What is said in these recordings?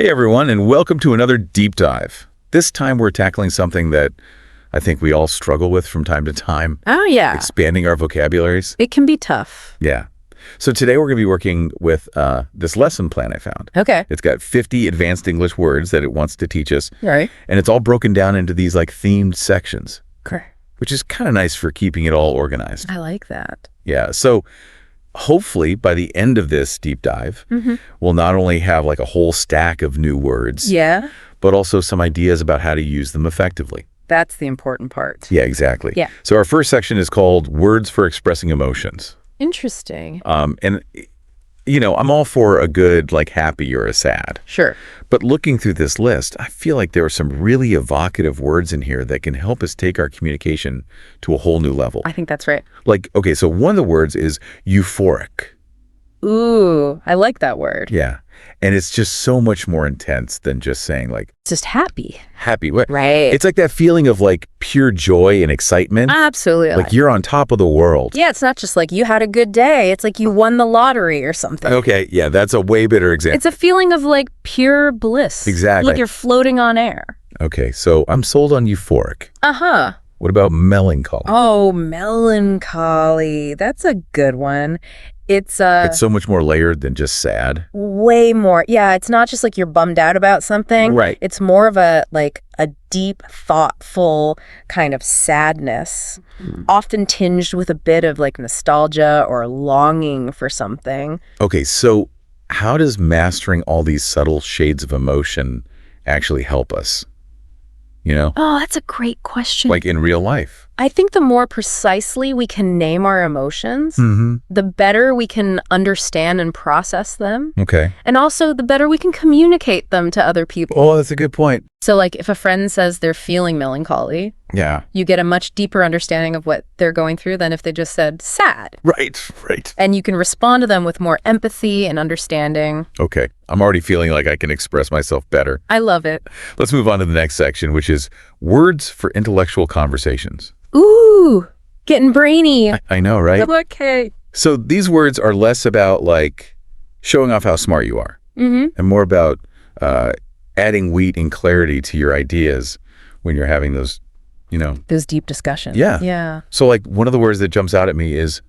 Hey everyone, and welcome to another deep dive. This time we're tackling something that I think we all struggle with from time to time. Oh, yeah. Expanding our vocabularies. It can be tough. Yeah. So today we're going to be working with this lesson plan I found. Okay. It's got 50 advanced English words that it wants to teach us. Right. And it's all broken down into these like themed sections. Okay. Which is kind of nice for keeping it all organized. I like that. Yeah. So hopefully by the end of this deep dive, we'll not only have like a whole stack of new words, but also some ideas about how to use them effectively. That's the important part. Yeah, exactly. Yeah. So our first section is called Words for Expressing Emotions. Interesting. And, you know, I'm all for a good, like, happy or a sad. Sure. But looking through this list, I feel like there are some really evocative words in here that can help us take our communication to a whole new level. I think that's right. Like, okay, so one of the words is euphoric. Ooh, I like that word. Yeah. And it's just so much more intense than just saying, like, Just happy. happy. Right. It's like that feeling of, like, pure joy and excitement. Absolutely. Like you're on top of the world. Yeah, it's not just like you had a good day. It's like you won the lottery or something. Okay, yeah, that's a way better example. It's a feeling of like pure bliss. Exactly. Like you're floating on air. Okay, so I'm sold on euphoric. Uh-huh. What about melancholy? Oh, melancholy. That's a good one. It's so much more layered than just sad. way more. Yeah, it's not just like you're bummed out about something. Right. It's more of a deep, thoughtful kind of sadness, often tinged with a bit of like nostalgia or longing for something. Okay, so how does mastering all these subtle shades of emotion actually help us? You know? Oh, that's a great question. Like in real life. I think the more precisely we can name our emotions, the better we can understand and process them. Okay. And also the better we can communicate them to other people. Oh, that's a good point. So like if a friend says they're feeling melancholy, Yeah. you get a much deeper understanding of what they're going through than if they just said sad. Right. And you can respond to them with more empathy and understanding. Okay, I'm already feeling like I can express myself better. I love it. Let's move on to the next section, which is words for intellectual conversations. Ooh, getting brainy. I know, right? Okay. So these words are less about like showing off how smart you are and more about adding weight and clarity to your ideas when you're having those, you know. Those deep discussions. Yeah. Yeah. So like one of the words that jumps out at me is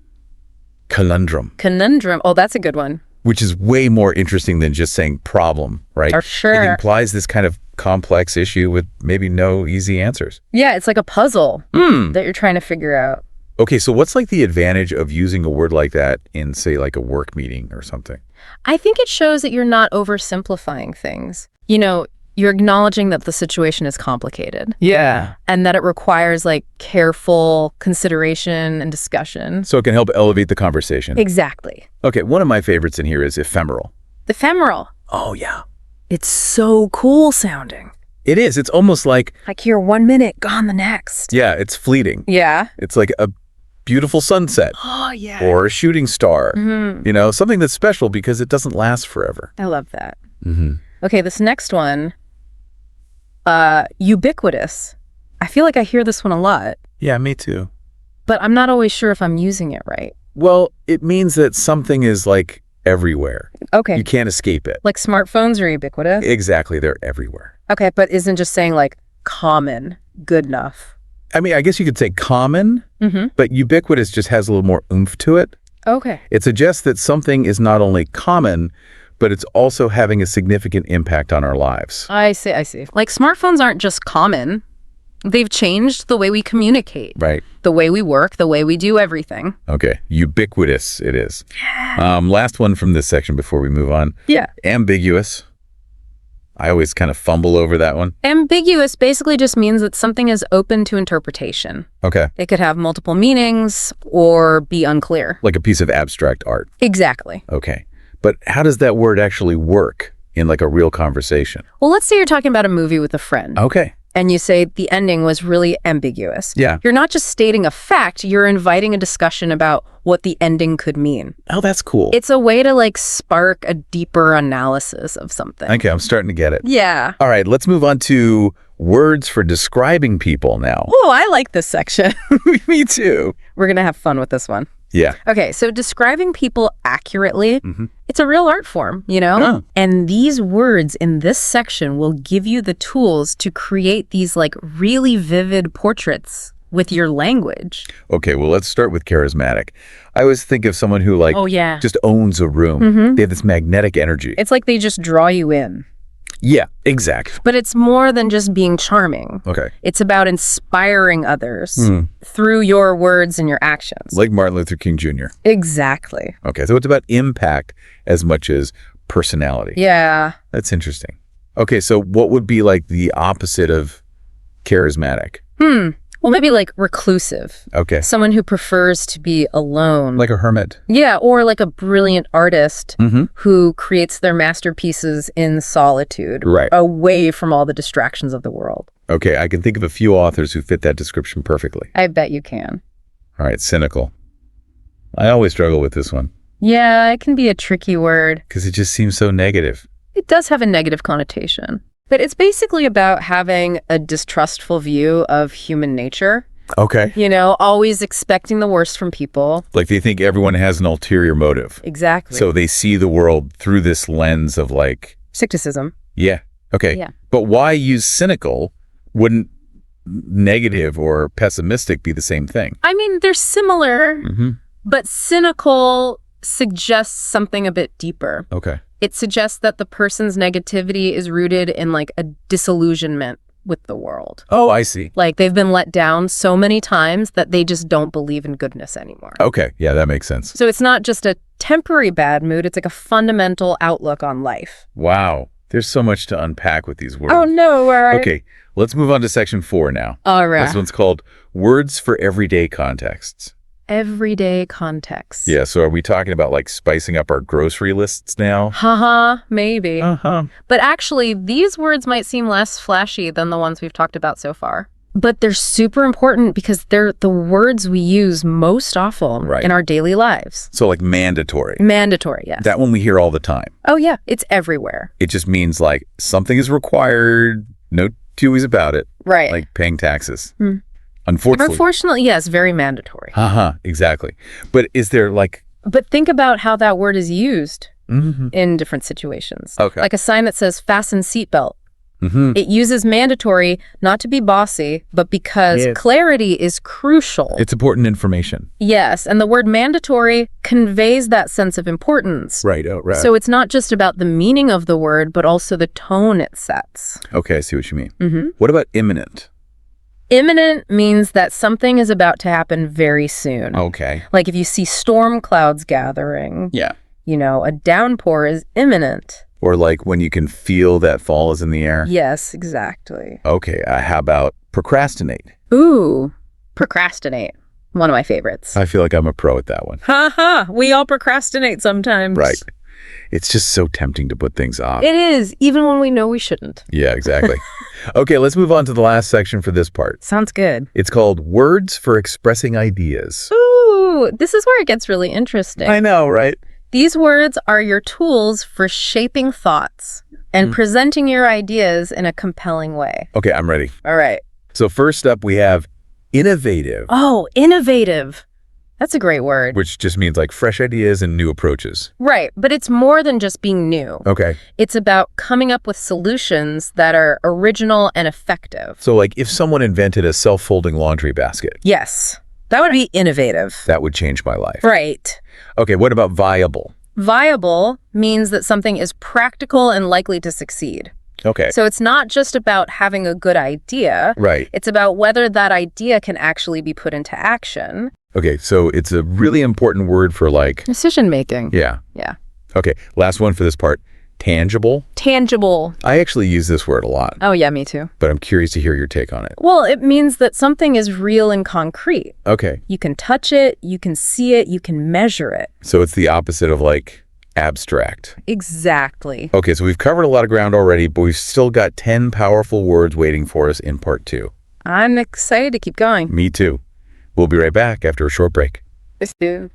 conundrum, Conundrum. Oh, that's a good one. which is way more interesting than just saying problem, right? For sure. It implies this kind of complex issue with maybe no easy answers. Yeah, it's like a puzzle that you're trying to figure out. Okay, so what's like the advantage of using a word like that in, say, like a work meeting or something? I think it shows that you're not oversimplifying things. You know, you're acknowledging that the situation is complicated. Yeah. And that it requires like careful consideration and discussion. So it can help elevate the conversation. Exactly. Okay, one of my favorites in here is ephemeral. Ephemeral. Oh, yeah. It's so cool sounding. It is. It's almost like, Like you're 1 minute, gone the next. yeah, it's fleeting. Yeah. It's like a beautiful sunset Oh, yeah. or a shooting star, you know, something that's special because it doesn't last forever. I love that. Okay, this next one, ubiquitous. I feel like I hear this one a lot, Yeah, me too. but I'm not always sure if I'm using it right. Well, it means that something is like everywhere. Okay. You can't escape it. Like smartphones are ubiquitous? Exactly. They're everywhere. Okay, but isn't just saying like common good enough? I mean, I guess you could say common, but ubiquitous just has a little more oomph to it. Okay. It suggests that something is not only common, but it's also having a significant impact on our lives. I see. Like smartphones aren't just common. They've changed the way we communicate, Right. the way we work, the way we do everything. Okay. Ubiquitous it is. Last one from this section before we move on. Yeah. Ambiguous. I always kind of fumble over that one. Ambiguous basically just means that something is open to interpretation. Okay. It could have multiple meanings or be unclear. Like a piece of abstract art. Exactly. Okay. But how does that word actually work in like a real conversation? Well, let's say you're talking about a movie with a friend. Okay. And you say the ending was really ambiguous. Yeah. You're not just stating a fact, you're inviting a discussion about what the ending could mean. Oh, that's cool. It's a way to like spark a deeper analysis of something. Okay, I'm starting to get it. Yeah. All right, let's move on to words for describing people now. Oh, I like this section. Me too. We're going to have fun with this one. Yeah. Okay, so describing people accurately, it's a real art form, you know? Oh. And these words in this section will give you the tools to create these like really vivid portraits with your language. Okay, well, let's start with charismatic. I always think of someone who like Oh, yeah. just owns a room. They have this magnetic energy. It's like they just draw you in. Yeah, exactly. But it's more than just being charming. Okay. It's about inspiring others through your words and your actions. Like Martin Luther King Jr. Exactly. Okay, so it's about impact as much as personality. Yeah. That's interesting. Okay, so what would be like the opposite of charismatic? Well, maybe like reclusive. Okay. Someone who prefers to be alone. Like a hermit. Yeah, or like a brilliant artist who creates their masterpieces in solitude, Right. away from all the distractions of the world. Okay, I can think of a few authors who fit that description perfectly. I bet you can. All right, cynical. I always struggle with this one Yeah, it can be a tricky word. because it just seems so negative. It does have a negative connotation. But it's basically about having a distrustful view of human nature. Okay. You know, always expecting the worst from people. Like they think everyone has an ulterior motive. Exactly. So they see the world through this lens of like, Skepticism. yeah, okay. Yeah. But why use cynical? Wouldn't negative or pessimistic be the same thing? I mean, they're similar, but cynical suggests something a bit deeper. Okay. It suggests that the person's negativity is rooted in like a disillusionment with the world. Oh, I see. Like they've been let down so many times that they just don't believe in goodness anymore. Okay. Yeah, that makes sense. So it's not just a temporary bad mood, it's like a fundamental outlook on life. Wow. There's so much to unpack with these words. Oh no, all right. Okay. Let's move on to section 4 now. All right. This one's called Words for Everyday Contexts. Everyday context. Yeah, so are we talking about like spicing up our grocery lists now? Haha, maybe. Uh-huh. But actually, these words might seem less flashy than the ones we've talked about so far. But they're super important because they're the words we use most often in our daily lives. So like mandatory. Mandatory, yes. That one we hear all the time. Oh, yeah. It's everywhere. It just means like something is required, no two-ways about it. Right. Like paying taxes. Unfortunately, Unfortunately. yes, very mandatory. Exactly. But is there like... But think about how that word is used in different situations. Okay. Like a sign that says fasten seatbelt. It uses mandatory not to be bossy, but because clarity is crucial. It's important information. Yes, and the word mandatory conveys that sense of importance. Right. Oh, right. So it's not just about the meaning of the word, but also the tone it sets. Okay, I see what you mean. What about imminent? Imminent means that something is about to happen very soon. Okay. Like if you see storm clouds gathering, Yeah. you know, a downpour is imminent. Or like when you can feel that fall is in the air? Yes, exactly. Okay, how about procrastinate? Ooh, procrastinate. One of my favorites. I feel like I'm a pro at that one. Ha, we all procrastinate sometimes. Right. It's just so tempting to put things off. It is, even when we know we shouldn't. Yeah, exactly. Okay, let's move on to the last section for this part. Sounds good. It's called Words for Expressing Ideas. Ooh, this is where it gets really interesting. I know, right? These words are your tools for shaping thoughts and presenting your ideas in a compelling way. Okay, I'm ready. All right. So first up, we have innovative, Oh, innovative. That's a great word. which just means like fresh ideas and new approaches. Right, but it's more than just being new. Okay. It's about coming up with solutions that are original and effective. So like if someone invented a self-folding laundry basket, Yes, that would be innovative. that would change my life. Right. Okay, what about viable? Viable means that something is practical and likely to succeed. Okay. So it's not just about having a good idea. Right. It's about whether that idea can actually be put into action. Okay, so it's a really important word for like, Decision making. yeah. Yeah. Okay, last one for this part, tangible. Tangible. I actually use this word a lot, Oh, yeah, me too. but I'm curious to hear your take on it. Well, it means that something is real and concrete. Okay, You can touch it, you can see it, you can measure it. so it's the opposite of like abstract. Exactly. Okay, so we've covered a lot of ground already, but we've still got 10 powerful words waiting for us in part 2. I'm excited to keep going. Me too. We'll be right back after a short break. Let's do.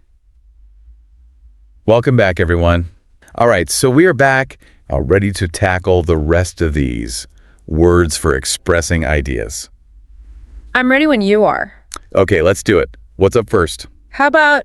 Welcome back, everyone. All right, so we are back, ready to tackle the rest of these words for expressing ideas. I'm ready when you are. Okay, let's do it. What's up first? How about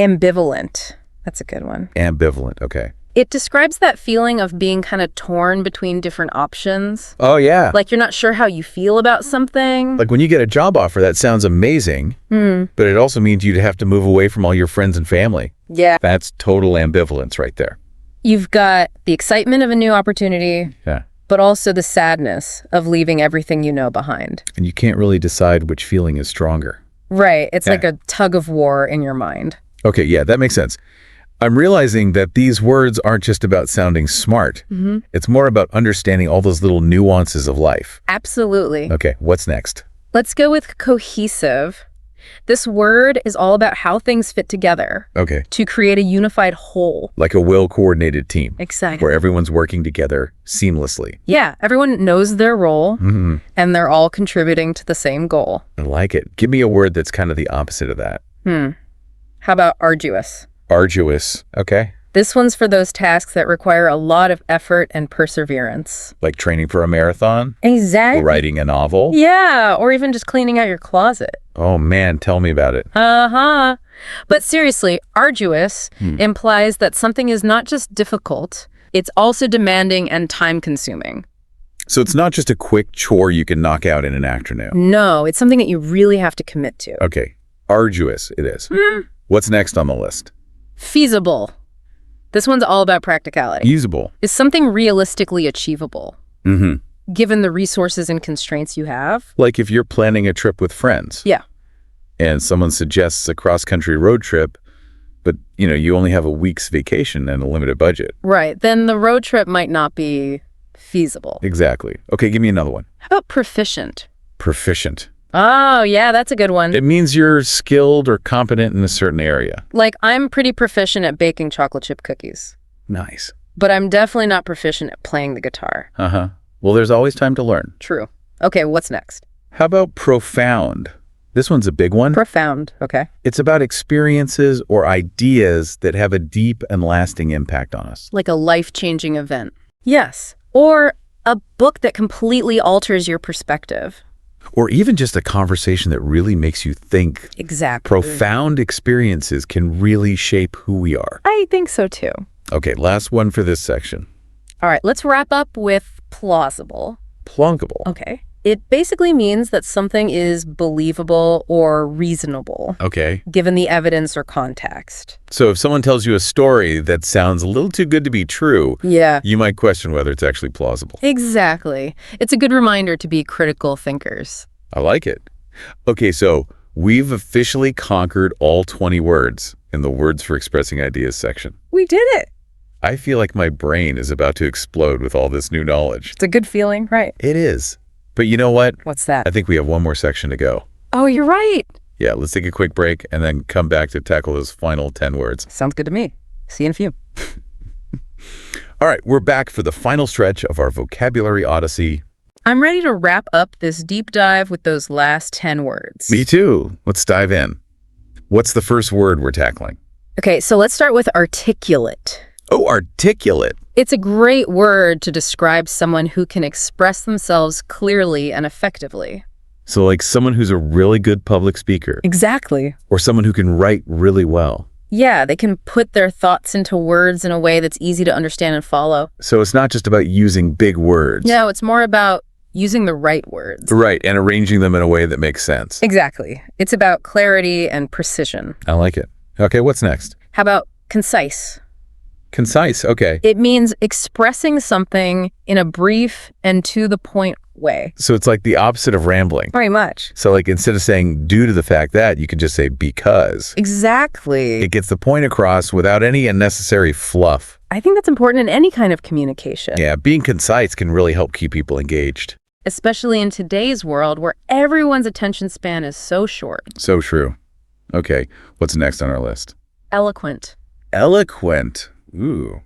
Ambivalent. That's a good one. Ambivalent, okay. It describes that feeling of being kind of torn between different options. Oh, yeah. Like you're not sure how you feel about something. Like when you get a job offer, that sounds amazing, but it also means you'd have to move away from all your friends and family. Yeah. That's total ambivalence right there. You've got the excitement of a new opportunity, Yeah. but also the sadness of leaving everything you know behind. And you can't really decide which feeling is stronger. Right. It's Yeah. like a tug of war in your mind. Okay, yeah, that makes sense. I'm realizing that these words aren't just about sounding smart. It's more about understanding all those little nuances of life. Absolutely. Okay, what's next? Let's go with cohesive. This word is all about how things fit together Okay, to create a unified whole. like a well-coordinated team Exactly. where everyone's working together seamlessly. Yeah, everyone knows their role and they're all contributing to the same goal. I like it. Give me a word that's kind of the opposite of that. How about arduous? Arduous, okay? This one's for those tasks that require a lot of effort and perseverance. Like training for a marathon? Exactly. Writing a novel? Yeah, or even just cleaning out your closet. Oh man, tell me about it. Uh-huh. But seriously, arduous implies that something is not just difficult, it's also demanding and time-consuming. So it's not just a quick chore you can knock out in an afternoon. No, it's something that you really have to commit to. Okay, arduous it is. What's next on the list? Feasible. This one's all about practicality. Usable. Is something realistically achievable, given the resources and constraints you have? Like if you're planning a trip with friends Yeah. and someone suggests a cross-country road trip, but you only have a week's vacation and a limited budget. Right. Then the road trip might not be feasible. Exactly. Okay, give me another one. How about proficient? Proficient. Oh, yeah, that's a good one. It means you're skilled or competent in a certain area. Like, I'm pretty proficient at baking chocolate chip cookies, Nice. but I'm definitely not proficient at playing the guitar. Well, there's always time to learn. True. Okay, what's next? How about profound? This one's a big one. Profound. Okay. It's about experiences or ideas that have a deep and lasting impact on us. Like a life-changing event. Yes. Or a book that completely alters your perspective. Or even just a conversation that really makes you think. Exactly. Profound experiences can really shape who we are. I think so too. Okay, last one for this section. All right, let's wrap up with plausible. Plunkable. Okay. It basically means that something is believable or reasonable, Okay. given the evidence or context. So if someone tells you a story that sounds a little too good to be true, Yeah. you might question whether it's actually plausible. Exactly. It's a good reminder to be critical thinkers. I like it. Okay, so we've officially conquered all 20 words in the Words for Expressing Ideas section. We did it. I feel like my brain is about to explode with all this new knowledge. It's a good feeling, right? It is. But you know what? What's that? I think we have one more section to go. Oh, you're right. Yeah, let's take a quick break and then come back to tackle those final 10 words. Sounds good to me. See you in a few. All right, we're back for the final stretch of our vocabulary odyssey. I'm ready to wrap up this deep dive with those last 10 words. Me too. Let's dive in. What's the first word we're tackling? Okay, so let's start with articulate. Oh, articulate. It's a great word to describe someone who can express themselves clearly and effectively. So like someone who's a really good public speaker Exactly. or someone who can write really well. Yeah, they can put their thoughts into words in a way that's easy to understand and follow. So it's not just about using big words. No, it's more about using the right words. Right, and arranging them in a way that makes sense. Exactly. It's about clarity and precision. I like it. Okay, what's next? How about concise? Concise, okay. It means expressing something in a brief and to the point way. So it's like the opposite of rambling. Very much. So like instead of saying due to the fact that, you can just say because. Exactly. It gets the point across without any unnecessary fluff. I think that's important in any kind of communication. Yeah, being concise can really help keep people engaged. Especially in today's world where everyone's attention span is so short. So true. Okay, what's next on our list? Eloquent. Eloquent. Ooh,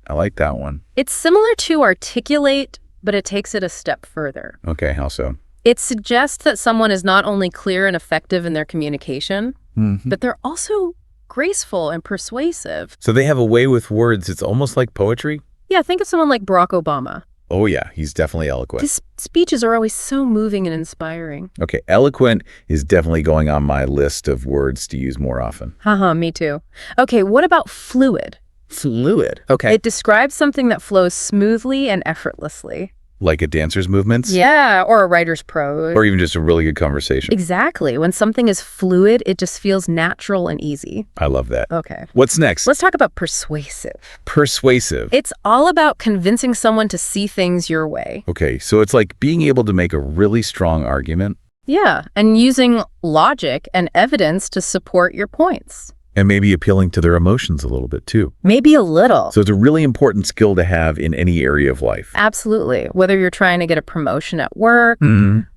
I like that one. It's similar to articulate, but it takes it a step further. Okay, how so? It suggests that someone is not only clear and effective in their communication, but they're also graceful and persuasive. So they have a way with words. It's almost like poetry? Yeah, think of someone like Barack Obama. Oh, yeah, he's definitely eloquent. His speeches are always so moving and inspiring. Okay, eloquent is definitely going on my list of words to use more often. Haha, me too. Okay, what about fluid? Fluid. Okay. It describes something that flows smoothly and effortlessly. Like a dancer's movements? Yeah, or a writer's prose. Or even just a really good conversation. Exactly. When something is fluid, it just feels natural and easy. I love that. Okay. What's next? Let's talk about persuasive. Persuasive. It's all about convincing someone to see things your way. Okay, so it's like being able to make a really strong argument. Yeah, and using logic and evidence to support your points. And maybe appealing to their emotions a little bit, too. Maybe a little. So it's a really important skill to have in any area of life. Absolutely. Whether you're trying to get a promotion at work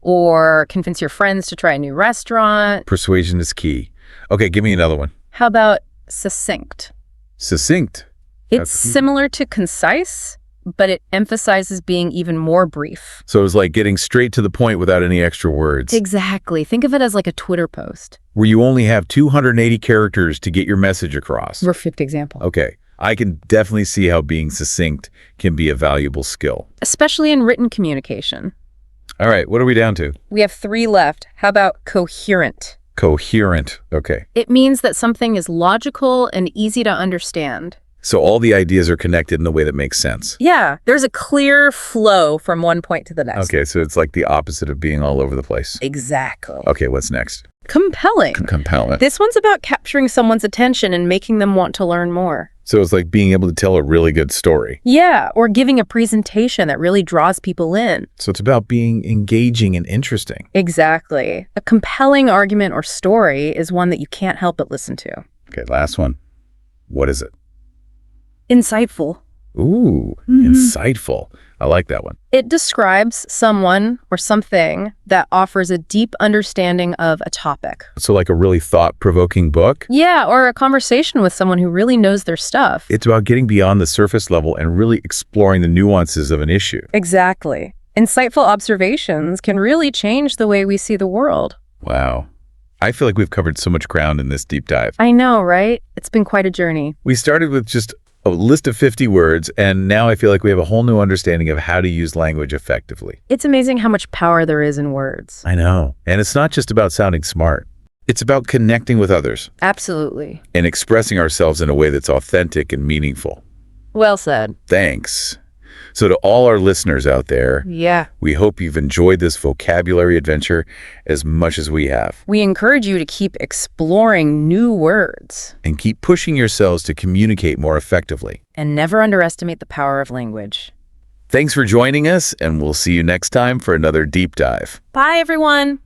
or convince your friends to try a new restaurant. Persuasion is key. Okay, give me another one. How about succinct? Succinct. It's similar to concise, but it emphasizes being even more brief. So it's like getting straight to the point without any extra words. Exactly. Think of it as like a Twitter post. Where you only have 280 characters to get your message across. Perfect example. Okay, I can definitely see how being succinct can be a valuable skill. Especially in written communication. All right, what are we down to? We have 3 left. How about coherent? Coherent. Okay. It means that something is logical and easy to understand. So all the ideas are connected in a way that makes sense. Yeah, there's a clear flow from one point to the next. Okay, so it's like the opposite of being all over the place. Exactly. Okay, what's next? Compelling. Compelling. This one's about capturing someone's attention and making them want to learn more. So it's like being able to tell a really good story. Yeah, or giving a presentation that really draws people in. So it's about being engaging and interesting. Exactly. A compelling argument or story is one that you can't help but listen to. Okay, last one. What is it? Insightful. Ooh, insightful. I like that one. It describes someone or something that offers a deep understanding of a topic. So like a really thought-provoking book? Yeah, or a conversation with someone who really knows their stuff. It's about getting beyond the surface level and really exploring the nuances of an issue. Exactly. Insightful observations can really change the way we see the world. Wow. I feel like we've covered so much ground in this deep dive. I know, right? It's been quite a journey. We started with just a list of 50 words, and now I feel like we have a whole new understanding of how to use language effectively. It's amazing how much power there is in words. I know. And it's not just about sounding smart. It's about connecting with others. Absolutely. And expressing ourselves in a way that's authentic and meaningful. Well said. Thanks. So to all our listeners out there, Yeah. we hope you've enjoyed this vocabulary adventure as much as we have. We encourage you to keep exploring new words. And keep pushing yourselves to communicate more effectively. And never underestimate the power of language. Thanks for joining us, and we'll see you next time for another deep dive. Bye, everyone.